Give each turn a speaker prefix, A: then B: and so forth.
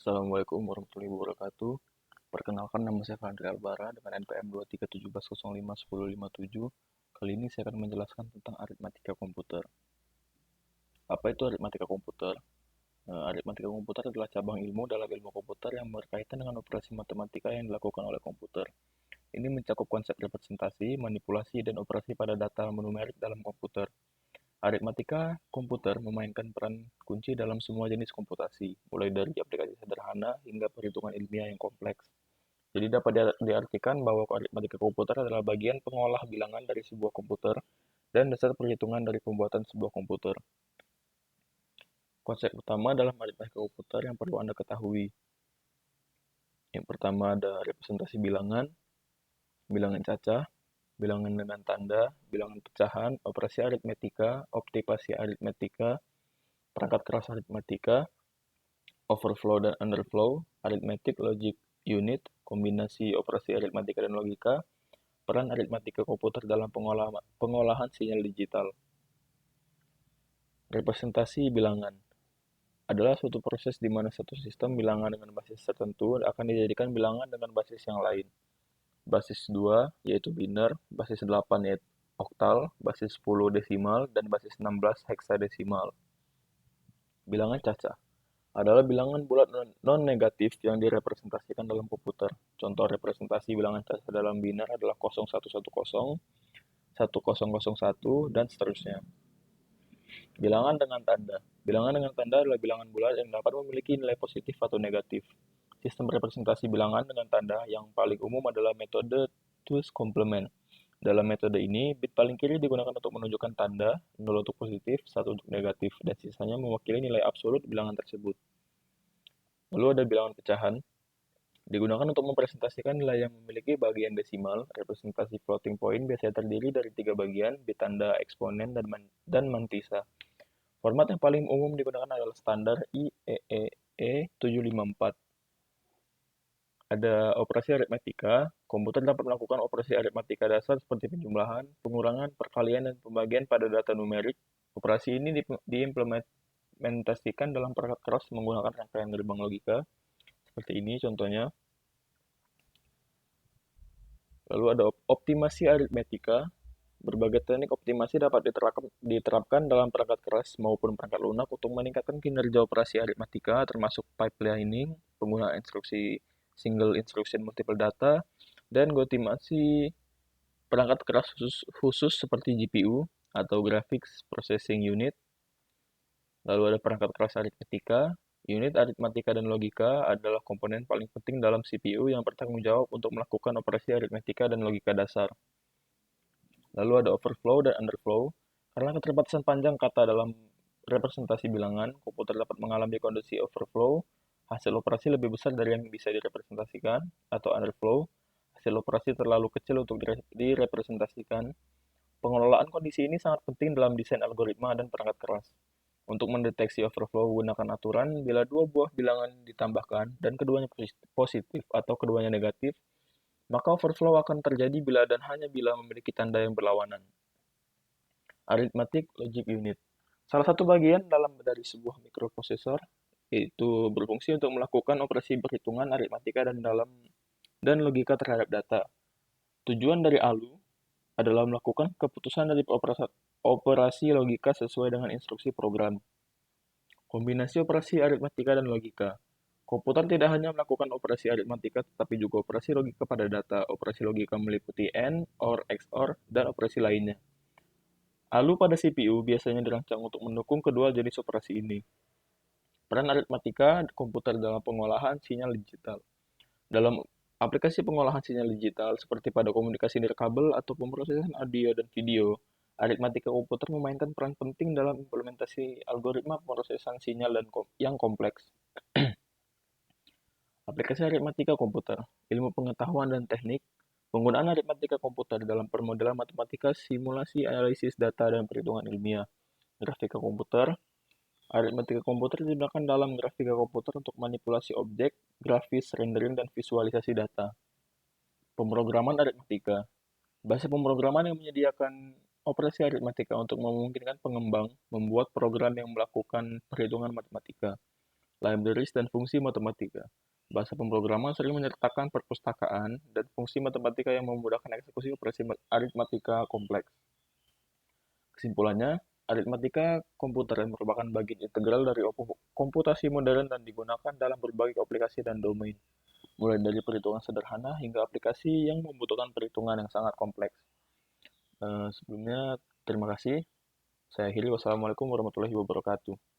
A: Assalamualaikum warahmatullahi wabarakatuh. Perkenalkan, nama saya Fadri Albara dengan NPM 23711051057. Kali ini saya akan menjelaskan tentang aritmatika komputer. Apa itu aritmatika komputer? Aritmatika komputer adalah cabang ilmu dalam ilmu komputer yang berkaitan dengan operasi matematika yang dilakukan oleh komputer. Ini mencakup konsep representasi, manipulasi, dan operasi pada data numerik dalam komputer. Aritmatika komputer memainkan peran kunci dalam semua jenis komputasi, mulai dari aplikasi sederhana hingga perhitungan ilmiah yang kompleks. Jadi dapat diartikan bahwa aritmatika komputer adalah bagian pengolah bilangan dari sebuah komputer dan dasar perhitungan dari pembuatan sebuah komputer. Konsep utama dalam aritmatika komputer yang perlu Anda ketahui. Yang pertama ada representasi bilangan, bilangan cacah, bilangan dengan tanda, bilangan pecahan, operasi aritmetika, optimasi aritmetika, perangkat keras aritmetika, overflow dan underflow, arithmetic logic unit, kombinasi operasi aritmetika dan logika, peran aritmatika komputer dalam pengolahan sinyal digital. Representasi bilangan adalah suatu proses di mana satu sistem bilangan dengan basis tertentu akan dijadikan bilangan dengan basis yang lain. Basis 2 yaitu biner, basis 8 yaitu oktal, basis 10 desimal, dan basis 16 heksadesimal. Bilangan cacah adalah bilangan bulat non-negatif yang direpresentasikan dalam komputer. Contoh representasi bilangan cacah dalam biner adalah 0110, 1001, dan seterusnya. Bilangan dengan tanda. Bilangan dengan tanda adalah bilangan bulat yang dapat memiliki nilai positif atau negatif. Sistem representasi bilangan dengan tanda yang paling umum adalah metode two's complement. Dalam metode ini, bit paling kiri digunakan untuk menunjukkan tanda, 0 untuk positif, 1 untuk negatif, dan sisanya mewakili nilai absolut bilangan tersebut. Lalu ada bilangan pecahan, digunakan untuk mempresentasikan nilai yang memiliki bagian desimal. Representasi floating point biasanya terdiri dari 3 bagian, bit tanda, eksponen, dan mantisa. Format yang paling umum digunakan adalah standar IEEE 754. Ada operasi aritmatika. Komputer dapat melakukan operasi aritmatika dasar seperti penjumlahan, pengurangan, perkalian, dan pembagian pada data numerik. Operasi ini diimplementasikan dalam perangkat keras menggunakan rangkaian gerbang logika. Seperti ini contohnya. Lalu ada optimasi aritmetika. Berbagai teknik optimasi dapat diterapkan dalam perangkat keras maupun perangkat lunak untuk meningkatkan kinerja operasi aritmatika, termasuk pipelining, penggunaan instruksi single instruction multiple data, dan optimasi perangkat keras khusus seperti GPU atau Graphics Processing Unit. Lalu ada perangkat keras aritmetika. Unit aritmatika dan logika adalah komponen paling penting dalam CPU yang bertanggung jawab untuk melakukan operasi aritmetika dan logika dasar. Lalu ada overflow dan underflow. Karena keterbatasan panjang kata dalam representasi bilangan, komputer dapat mengalami kondisi overflow, hasil operasi lebih besar dari yang bisa direpresentasikan, atau underflow, hasil operasi terlalu kecil untuk direpresentasikan. Pengelolaan kondisi ini sangat penting dalam desain algoritma dan perangkat keras. Untuk mendeteksi overflow, gunakan aturan bila dua buah bilangan ditambahkan dan keduanya positif atau keduanya negatif, maka overflow akan terjadi bila dan hanya bila memiliki tanda yang berlawanan. Arithmetic Logic Unit. Salah satu bagian dalam dari sebuah mikroprosesor yaitu berfungsi untuk melakukan operasi perhitungan aritmatika dan logika terhadap data. Tujuan dari ALU adalah melakukan keputusan dari operasi logika sesuai dengan instruksi program. Kombinasi operasi aritmatika dan logika. Komputer tidak hanya melakukan operasi aritmatika, tetapi juga operasi logika pada data. Operasi logika meliputi AND, OR, XOR, dan operasi lainnya. ALU pada CPU biasanya dirancang untuk mendukung kedua jenis operasi ini. Peran aritmatika komputer dalam pengolahan sinyal digital. Dalam aplikasi pengolahan sinyal digital, seperti pada komunikasi nirkabel atau pemrosesan audio dan video, aritmatika komputer memainkan peran penting dalam implementasi algoritma pemrosesan sinyal yang kompleks. Aplikasi aritmatika komputer, ilmu pengetahuan dan teknik, penggunaan aritmatika komputer dalam permodelan matematika, simulasi, analisis data, dan perhitungan ilmiah. Grafika komputer, aritmatika komputer digunakan dalam grafika komputer untuk manipulasi objek, grafis, rendering, dan visualisasi data. Pemrograman aritmatika, bahasa pemrograman yang menyediakan operasi aritmatika untuk memungkinkan pengembang membuat program yang melakukan perhitungan matematika. libraries, dan fungsi matematika. Bahasa pemrograman sering menyertakan perpustakaan dan fungsi matematika yang memudahkan eksekusi operasi aritmatika kompleks. Kesimpulannya, aritmatika komputer yang merupakan bagian integral dari komputasi modern dan digunakan dalam berbagai aplikasi dan domain, mulai dari perhitungan sederhana hingga aplikasi yang membutuhkan perhitungan yang sangat kompleks. Sebelumnya, terima kasih. Saya akhiri. Wassalamualaikum warahmatullahi wabarakatuh.